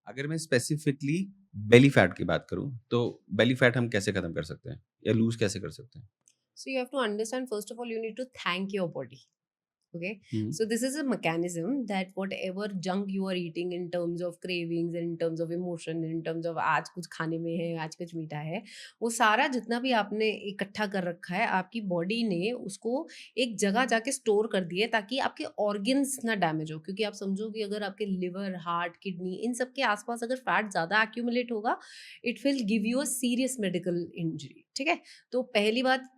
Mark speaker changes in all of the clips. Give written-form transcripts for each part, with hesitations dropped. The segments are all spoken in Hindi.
Speaker 1: अगर मैं स्पेसिफिकली बेली फैट की बात करूँ, तो बेली फैट हम कैसे खत्म कर सकते हैं या लूज़ कैसे कर सकते हैं?
Speaker 2: So you have to understand, first of all, you need to thank your body. Okay,
Speaker 1: hmm,
Speaker 2: so this is a mechanism that whatever junk you are eating in terms of cravings, in terms of emotion, in terms of आज कुछ खाने में है, आज कुछ मीठा है, वो सारा जितना भी आपने इकट्ठा कर रखा है, आपकी बॉडी ने उसको एक जगह जाके स्टोर कर दिया है ताकि आपके ऑर्गन्स ना डैमेज हो। क्योंकि आप समझो कि अगर आपके लिवर, हार्ट, किडनी इन सब के आसपास अगर फैट ज़्यादा एक्यूमुलेट होगा, it will give you a serious medical injury. ठीक है, तो पहली बात,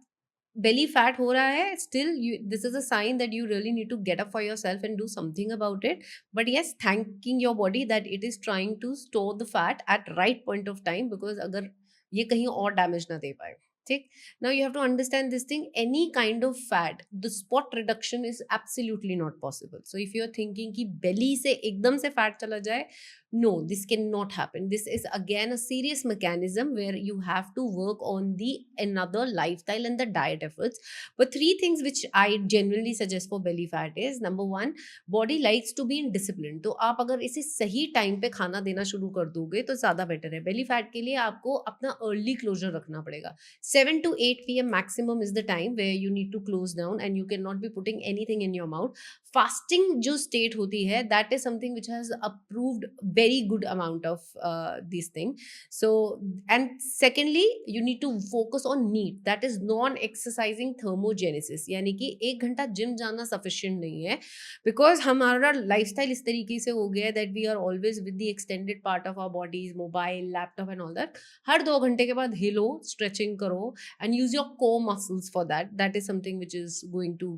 Speaker 2: belly fat हो रहा है, still you, this is a sign that you really need to get up for yourself and do something about it. But yes, thanking your body that it is trying to store the fat at right point of time, because अगर ये कहीं और डैमेज ना दे पाए। ठीक, now you have to understand this thing, any kind of fat, the spot reduction is absolutely not possible. So if you are thinking कि belly से एकदम से fat चला जाए, no, this cannot happen. This is again a serious mechanism where you have to work on the another lifestyle and the diet efforts. But three things which I generally suggest for belly fat is, number one, body likes to be in discipline. तो आप अगर इसे सही टाइम पे खाना देना शुरू कर दोगे तो ज़्यादा बेटर है। बेली फैट के लिए आपको अपना अर्ली क्लोजर रखना पड़ेगा। 7 to 8 p.m. maximum is the time where you need to close down and you cannot be putting anything in your mouth. Fasting जो state होती है, that is something which has approved very good amount of this thing. So, and secondly, you need to focus on NEAT, that is non exercising thermogenesis, यानी कि 1 घंटा जिम जाना सफिशिएंट नहीं है, बिकॉज हमारा लाइफस्टाइल इस तरीके से हो गया है that we are always with the extended part of our bodies, mobile, laptop and all that. हर 2 घंटे के बाद हिलो, स्ट्रेचिंग करो and use your core muscles for that. That is something which is going to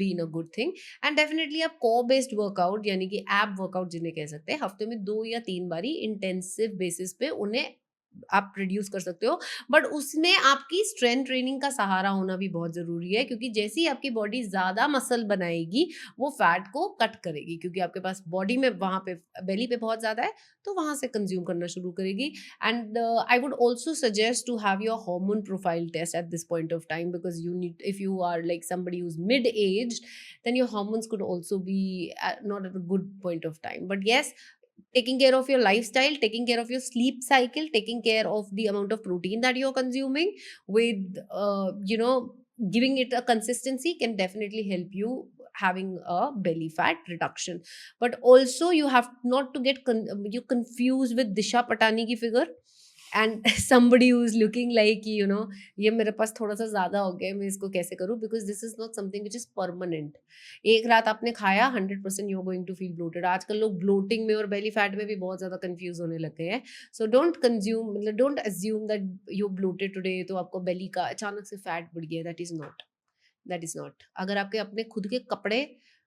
Speaker 2: be in a good thing. And definitely आप कोर बेस्ड वर्कआउट यानी कि ऐप वर्कआउट जिन्हें कह सकते हैं, हफ्ते में 2 या 3 बारी इंटेंसिव बेसिस पे उन्हें आप रिड्यूस कर सकते हो। बट उसमें आपकी स्ट्रेंथ ट्रेनिंग का सहारा होना भी बहुत जरूरी है, क्योंकि जैसे ही आपकी बॉडी ज्यादा मसल बनाएगी वो फैट को कट करेगी, क्योंकि आपके पास बॉडी में वहां पे बेली पे बहुत ज्यादा है, तो वहां से कंज्यूम करना शुरू करेगी। And I would also suggest to have your hormone profile test at this point of time, because you need, if you are like somebody who's mid aged, then your hormones could also be not at a good point of time. But yes, taking care of your lifestyle, taking care of your sleep cycle, taking care of the amount of protein that you're consuming with giving it a consistency can definitely help you having a belly fat reduction. But also you have not to get you confused with Disha Patani ki figure and somebody who is looking like, ये मेरे पास थोड़ा सा ज्यादा हो गया है, मैं इसको कैसे करूं, because this is not something which is permanent. एक रात आपने खाया, 100% you going to feel bloated. आजकल लोग ब्लोटिंग में और बेली फैट में भी बहुत ज्यादा कंफ्यूज होने लग गए हैं। सो डोंट कंज्यूम, मतलब don't assume that you bloated today तो आपको बेली का अचानक से फैट बढ़ गया। That is not, that is not. अगर आपके अपने खुद के कपड़े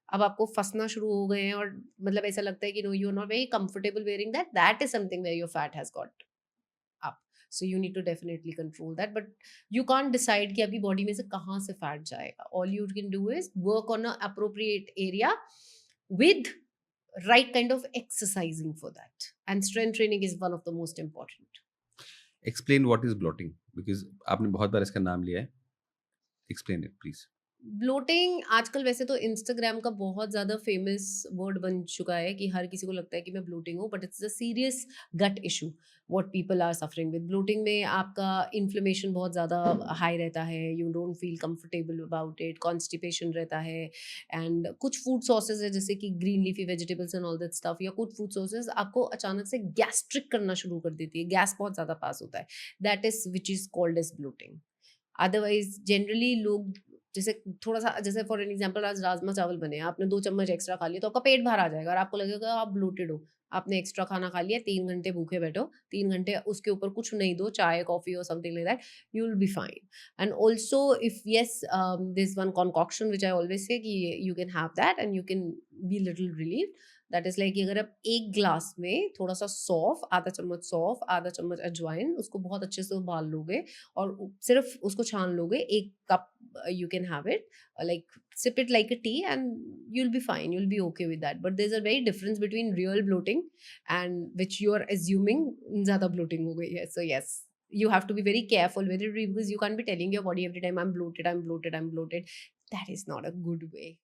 Speaker 2: अब आपको फंसना शुरू हो गए हैं और मतलब ऐसा लगता है कि no, you are not very comfortable wearing that, that is something where your fat has got up. So you need to definitely control that, but you can't decide कि आपकी बॉडी में से कहाँ से फैट जाएगा। All you can do is work on a appropriate area with right kind of exercising for that, and strength training is one of the most important.
Speaker 1: Explain what is bloating? Because आपने बहुत बार इसका नाम लिया है। Explain it please.
Speaker 2: ब्लोटिंग आजकल वैसे तो इंस्टाग्राम का बहुत ज़्यादा फेमस वर्ड बन चुका है कि हर किसी को लगता है कि मैं ब्लोटिंग हूँ, but it's a serious gut issue what people are suffering with. Bloating में आपका इन्फ्लेमेशन बहुत ज़्यादा हाई रहता है, you don't feel comfortable about it, constipation रहता है। एंड कुछ फूड सॉसेज है जैसे कि green leafy vegetables and all that stuff, या कुछ फूड सॉसेज आपको अचानक से गैस्ट्रिक करना शुरू कर देती है, गैस बहुत ज़्यादा पास होता है। That is which is called as bloating. Otherwise generally लोग जैसे थोड़ा सा, जैसे फॉर एन एग्जांपल आज राजमा चावल बने, आपने 2 चम्मच एक्स्ट्रा खा लिया तो आपका पेट भर आ जाएगा और आपको लगेगा आप ब्लोटेड हो। आपने एक्स्ट्रा खाना खा लिया, 3 घंटे भूखे बैठो, 3 घंटे उसके ऊपर कुछ नहीं दो, चाय कॉफी और something like that, you will be fine. And also if yes, this one concoction which I always say कि you can have that and you can be little relieve. That is like अगर आप एक ग्लास में थोड़ा सा सौंफ, आधा चम्मच सौंफ, आधा चम्मच अजवाइन, उसको बहुत अच्छे से उबाल लोगे और सिर्फ उसको छान लोगे, 1 cup you can have it, like sip it like a tea and you'll be fine, you'll be okay with that. But there's a very difference between real bloating and which you are assuming zyada bloating ho gayi hai. So yes, you have to be very careful with it, because you can't be telling your body every time I'm bloated, I'm bloated, I'm bloated. That is not a good way.